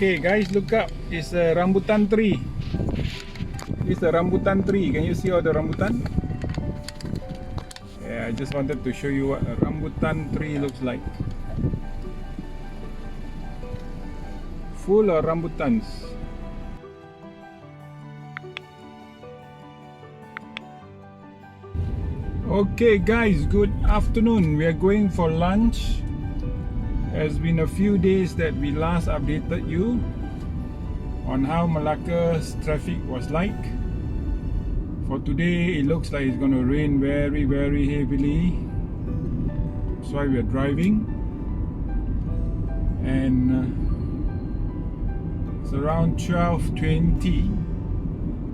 Okay guys, look up. It's a rambutan tree. It's a rambutan tree. Can you see all the rambutan? Yeah, I just wanted to show you what a rambutan tree looks like. Full of rambutans. Okay guys, good afternoon. We are going for lunch. It's been a few days that we last updated you on how Melaka's traffic was like. For today, it looks like it's going to rain very heavily. That's why we are driving. And it's around 12:20.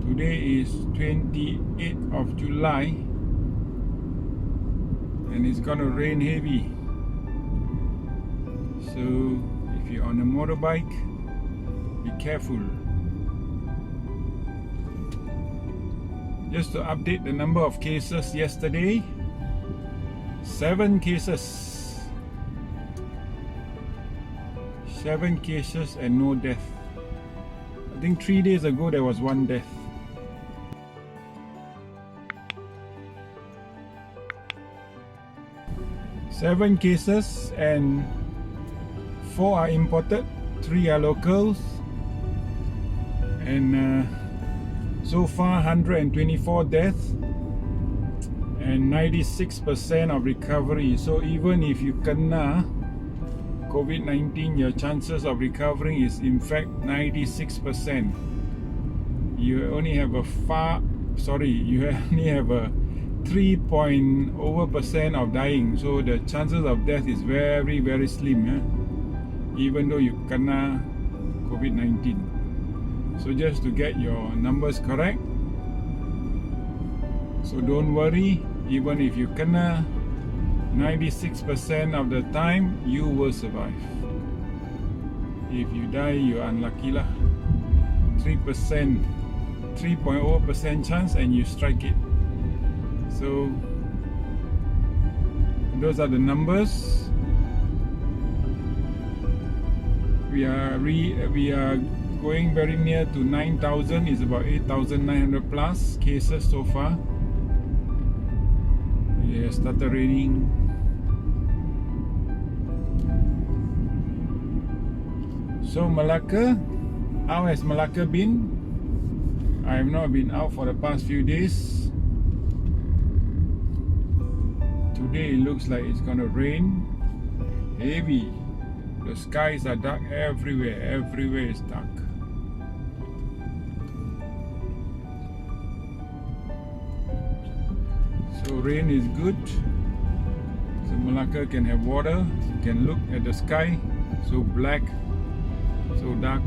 Today is 28th of July. And it's going to rain heavy. So if you're on a motorbike, be careful. Just to update the number of cases yesterday, 7 cases. 7 cases and no death. I think 3 days ago there was 1 death. Seven cases and 4 are imported, 3 are locals, and so far 124 deaths and 96% of recovery. So even if you kena COVID-19, your chances of recovering is in fact 96%. You only have a 3% of dying. So the chances of death is very slim. Even though you kena COVID-19. So just to get your numbers correct, so don't worry, even if you kena, 96% of the time you will survive. If you die, you're unlucky lah. 3%, 3.0% chance and you strike it. So those are the numbers. We are going very near to 9,000. It's about 8,900 plus cases so far. It started raining. So Melaka, how has Melaka been? I have not been out for the past few days. Today it looks like it's gonna rain heavy. The skies are dark everywhere. Everywhere is dark. So rain is good. So Melaka can have water. You can look at the sky. So black, so dark.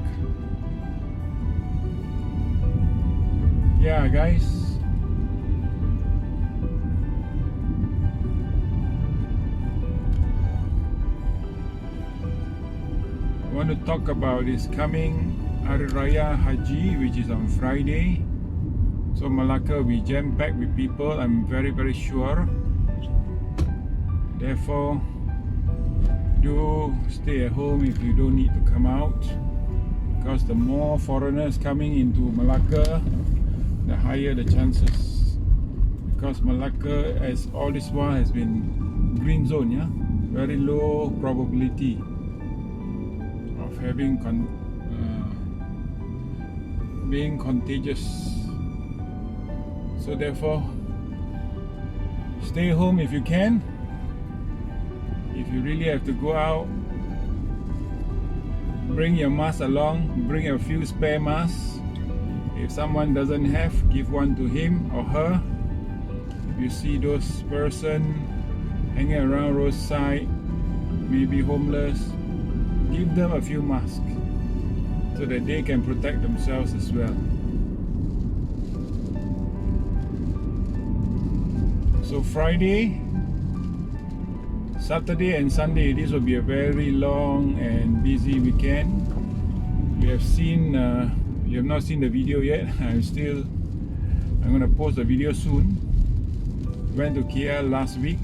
Yeah, guys. I want to talk about this coming Hari Raya Haji, which is on Friday. So Melaka will be jam-packed with people, I'm very sure. Therefore, do stay at home if you don't need to come out, because the more foreigners coming into Melaka, the higher the chances. Because Melaka, as all this while, has been green zone, yeah, very low probability of having being contagious. So therefore, stay home if you can. If you really have to go out, bring your mask along, bring a few spare masks. If someone doesn't have, give one to him or her. If you see those person hanging around roadside, maybe homeless, give them a few masks so that they can protect themselves as well. So Friday, Saturday and Sunday, this will be a very long and busy weekend. We have seen, you have not seen the video yet. I'm going to post the video soon. Went to KL last week.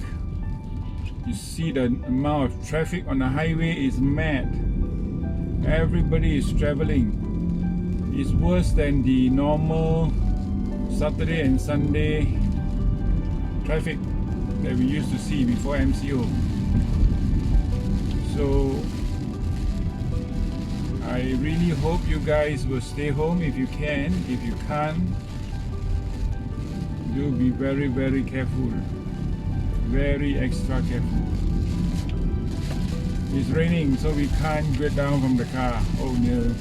You see the amount of traffic on the highway is mad. Everybody is traveling. It's worse than the normal Saturday and Sunday traffic that we used to see before MCO. So I really hope you guys will stay home if you can. If you can't, do be very, very careful. Very extra careful. It's raining, so we can't get down from the car. Oh no.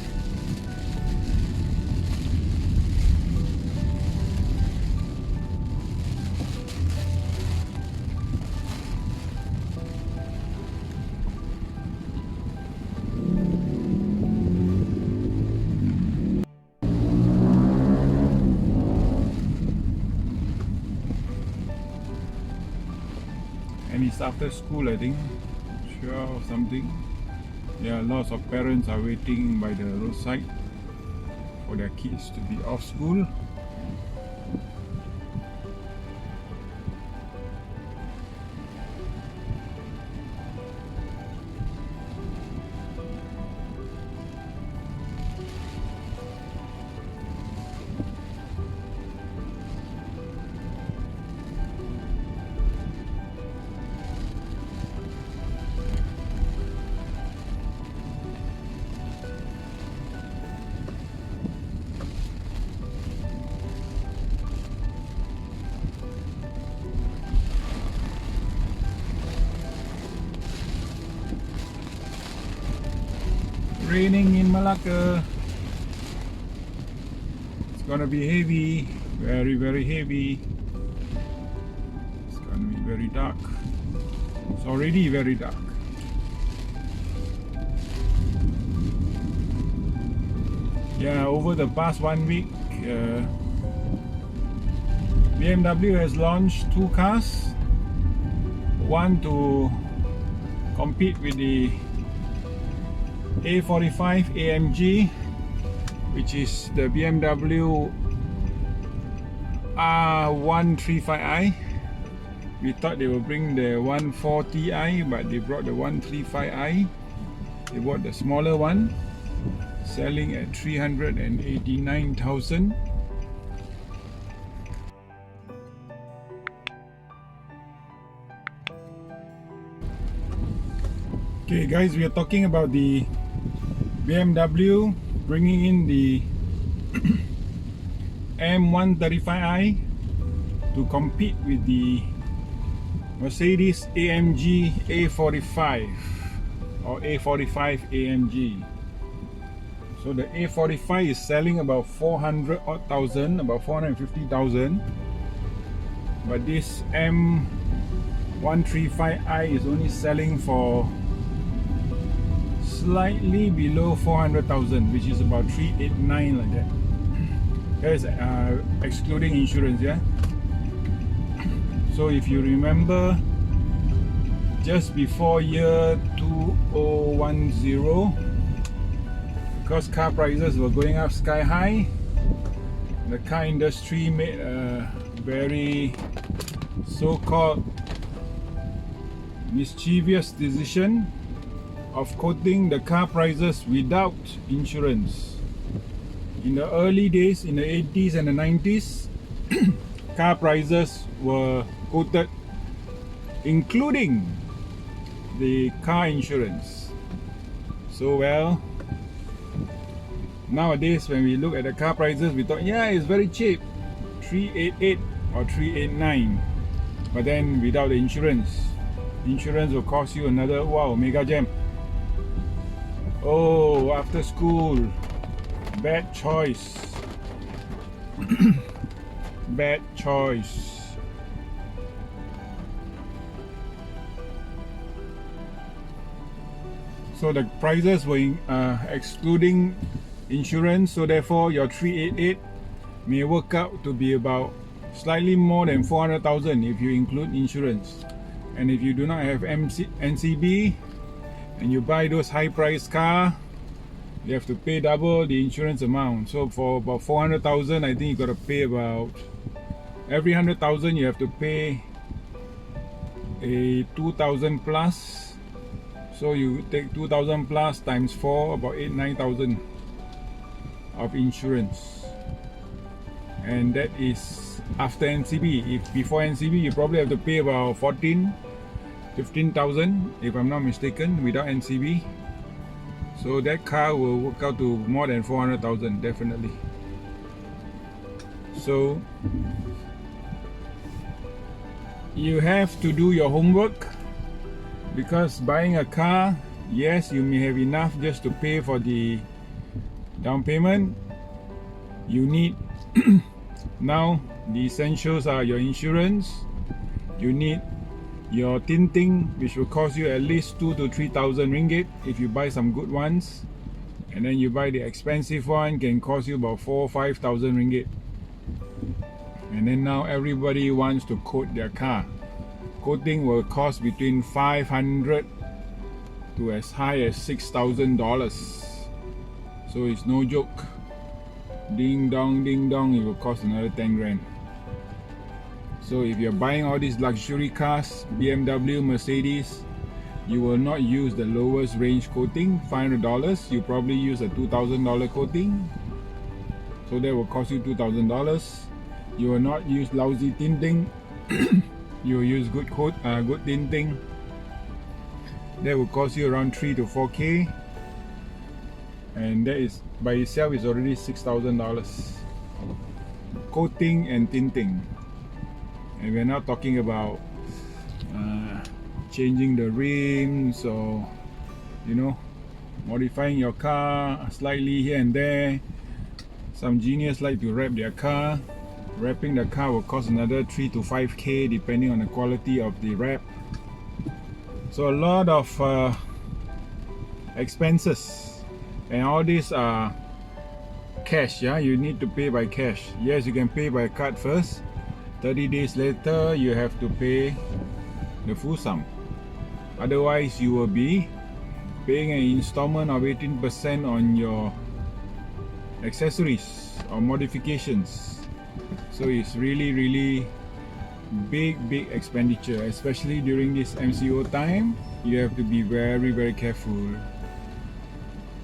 And it's after school, I think. 12 something. Yeah, lots of parents are waiting by the roadside for their kids to be off school. Raining in Melaka. It's gonna be heavy, very, very heavy. It's gonna be very dark. It's already very dark. Yeah, over the past 1 week, BMW has launched 2 cars. One to compete with the A45 AMG, which is the BMW R135i. We thought they would bring the 140i, but they brought the 135i. They bought the smaller one, selling at 389,000. Okay guys, we are talking about the BMW bringing in the M135i to compete with the Mercedes AMG A45 or A45 AMG. So the A45 is selling about 400,000, about 450,000, but this M135i is only selling for slightly below 400,000, which is about 389 like that. That's excluding insurance, yeah. So if you remember, just before year 2010, because car prices were going up sky high, the car industry made a very so-called mischievous decision of quoting the car prices without insurance. In the early days, in the 80s and the 90s, car prices were quoted including the car insurance. So well, nowadays when we look at the car prices, we thought, yeah, it's very cheap, 388 or 389, but then without the insurance will cost you another, wow, mega jam. Oh, after school, bad choice. Bad choice. So the prices were excluding insurance, so therefore your 388 may work out to be about slightly more than 400,000 if you include insurance. And if you do not have NCB and you buy those high price car, you have to pay double the insurance amount. So for about 400,000, I think you got to pay about, every 100,000 you have to pay a 2,000 plus. So you take 2,000 plus times 4, about 8,000-9,000 of insurance, and that is after NCB. If before NCB, you probably have to pay about 15,000 if I'm not mistaken, without NCB. So that car will work out to more than 400,000 definitely. So you have to do your homework, because buying a car, yes, you may have enough just to pay for the down payment. You need now the essentials are your insurance, you need your tinting, which will cost you at least 2,000 to 3,000 ringgit if you buy some good ones, and then you buy the expensive one, can cost you about 4,000 or 5,000 ringgit. And then now everybody wants to coat their car. Coating will cost between 500 to as high as $6,000. So it's no joke. Ding dong, it will cost another 10 grand. So if you're buying all these luxury cars, BMW, Mercedes, you will not use the lowest range coating, $500. You probably use a $2,000 coating. So that will cost you $2,000. You will not use lousy tinting. You will use good tinting. That will cost you around 3 to 4K. And that is by itself is already $6,000. Coating and tinting. And we're not talking about changing the rims or, you know, modifying your car slightly here and there. Some genius like to wrap their car. Wrapping the car will cost another 3 to 5K depending on the quality of the wrap. So a lot of expenses, and all these are cash. Yeah, you need to pay by cash. Yes, you can pay by card first. 30 days later, you have to pay the full sum. Otherwise, you will be paying an installment of 18% on your accessories or modifications. So it's really big expenditure, especially during this MCO time. You have to be very careful.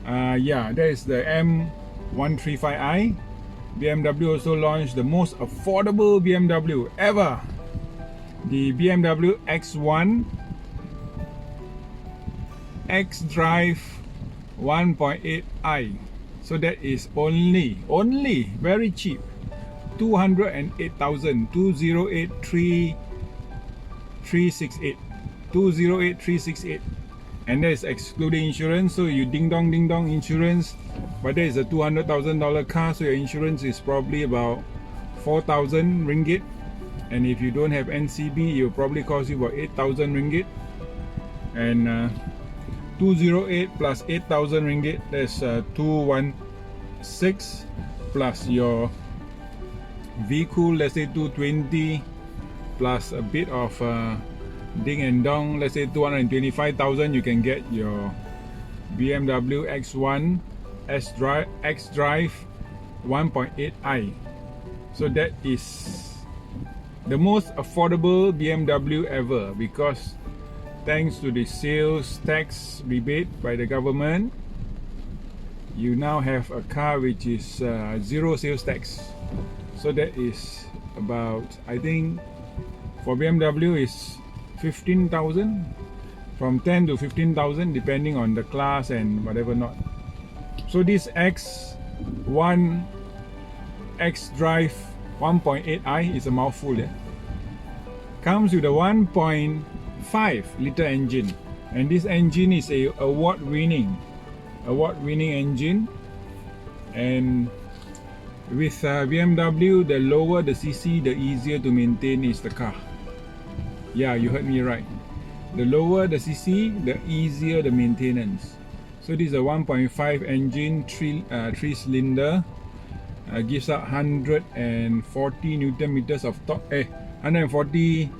Yeah, that is the M135i. BMW also launched the most affordable BMW ever, the BMW X1 xDrive 1.8i. So that is only very cheap, 208,000, 208,368, 208,368, and that is excluding insurance. So you ding dong insurance, but that is a $200,000 car, so your insurance is probably about 4,000 ringgit, and if you don't have NCB, it will probably cost you about 8,000 ringgit. And 208 plus 8,000 ringgit, that's 216, plus your vehicle, let's say 220, plus a bit of ding and dong, let's say 225,000, you can get your BMW X1 xDrive 1.8i. So that is the most affordable BMW ever, because thanks to the sales tax rebate by the government, you now have a car which is zero sales tax. So that is about, I think for BMW is 15,000, from 10 to 15,000 depending on the class and whatever not. So this X1 xDrive 1.8i is a mouthful, yeah? Comes with a 1.5 liter engine, and this engine is a award-winning engine. And with BMW, the lower the cc, the easier to maintain is the car. Yeah, you heard me right. The lower the cc, the easier the maintenance. So this is a 1.5 engine, 3 cylinder, gives out 140 Newton meters of torque, 140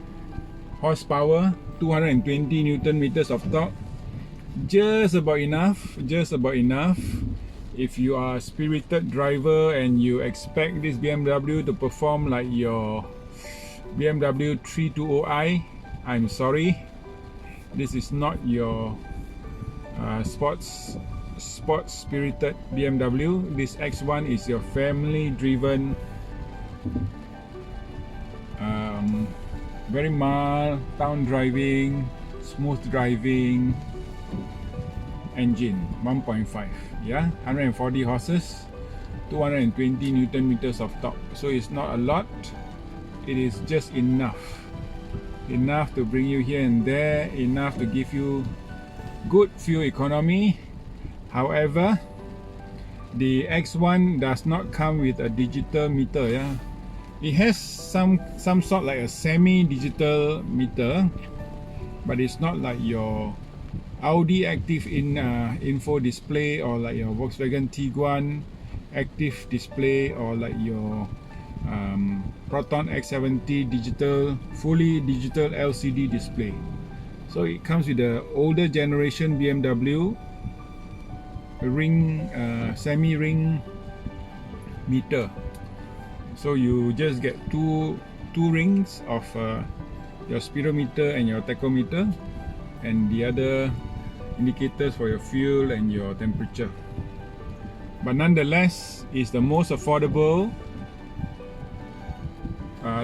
horsepower, 220 Newton meters of torque. Just about enough. If you are a spirited driver and you expect this BMW to perform like your BMW 320i, I'm sorry, this is not your sports spirited BMW. This X1 is your family driven, very mild town driving, smooth driving engine. 1.5, yeah, 140 horses, 220 Newton meters of torque. So it's not a lot, it is just enough to bring you here and there, enough to give you good fuel economy. However, the X1 does not come with a digital meter. Yeah, it has some sort like a semi-digital meter, but it's not like your Audi active info display, or like your Volkswagen Tiguan active display, or like your Proton X70 digital, fully digital LCD display. So it comes with the older generation BMW ring, semi-ring meter. So you just get two rings of your speedometer and your tachometer, and the other indicators for your fuel and your temperature. But nonetheless, it's the most affordable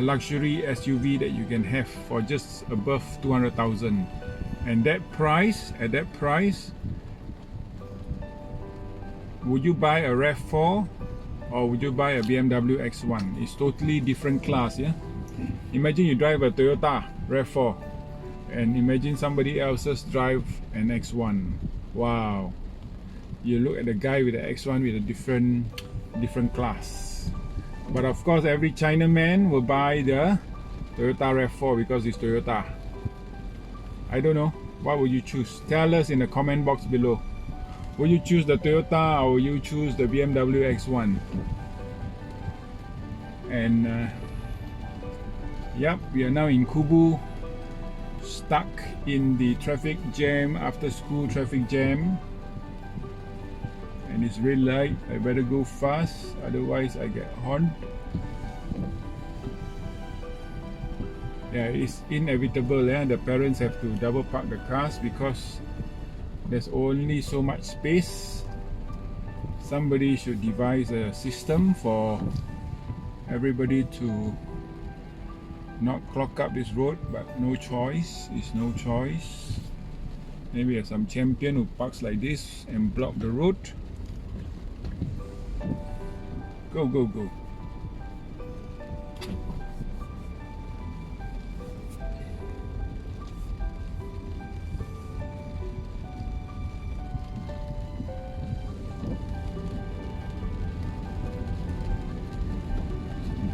luxury SUV that you can have for just above 200,000. And at that price, would you buy a RAV4 or would you buy a BMW X1? It's totally different class. Yeah, imagine you drive a Toyota RAV4 and imagine somebody else's drive an X1. Wow, you look at the guy with the X1 with a different class. But of course, every Chinaman will buy the Toyota RAV4 because it's Toyota. I don't know, what would you choose? Tell us in the comment box below. Will you choose the Toyota or will you choose the BMW X1? And yep, we are now in Kubu, stuck in the traffic jam, after school traffic jam. And it's red light, I better go fast, otherwise I get horned. Yeah, it's inevitable. The parents have to double park the cars because there's only so much space. Somebody should devise a system for everybody to not clog up this road, but no choice. It's no choice. Maybe there's some champion who parks like this and block the road. Go, go, go.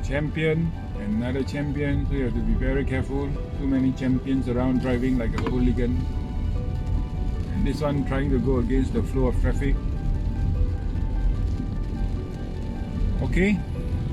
Champion, another champion, so you have to be very careful. Too many champions around driving like a hooligan. And this one trying to go against the flow of traffic. Okay,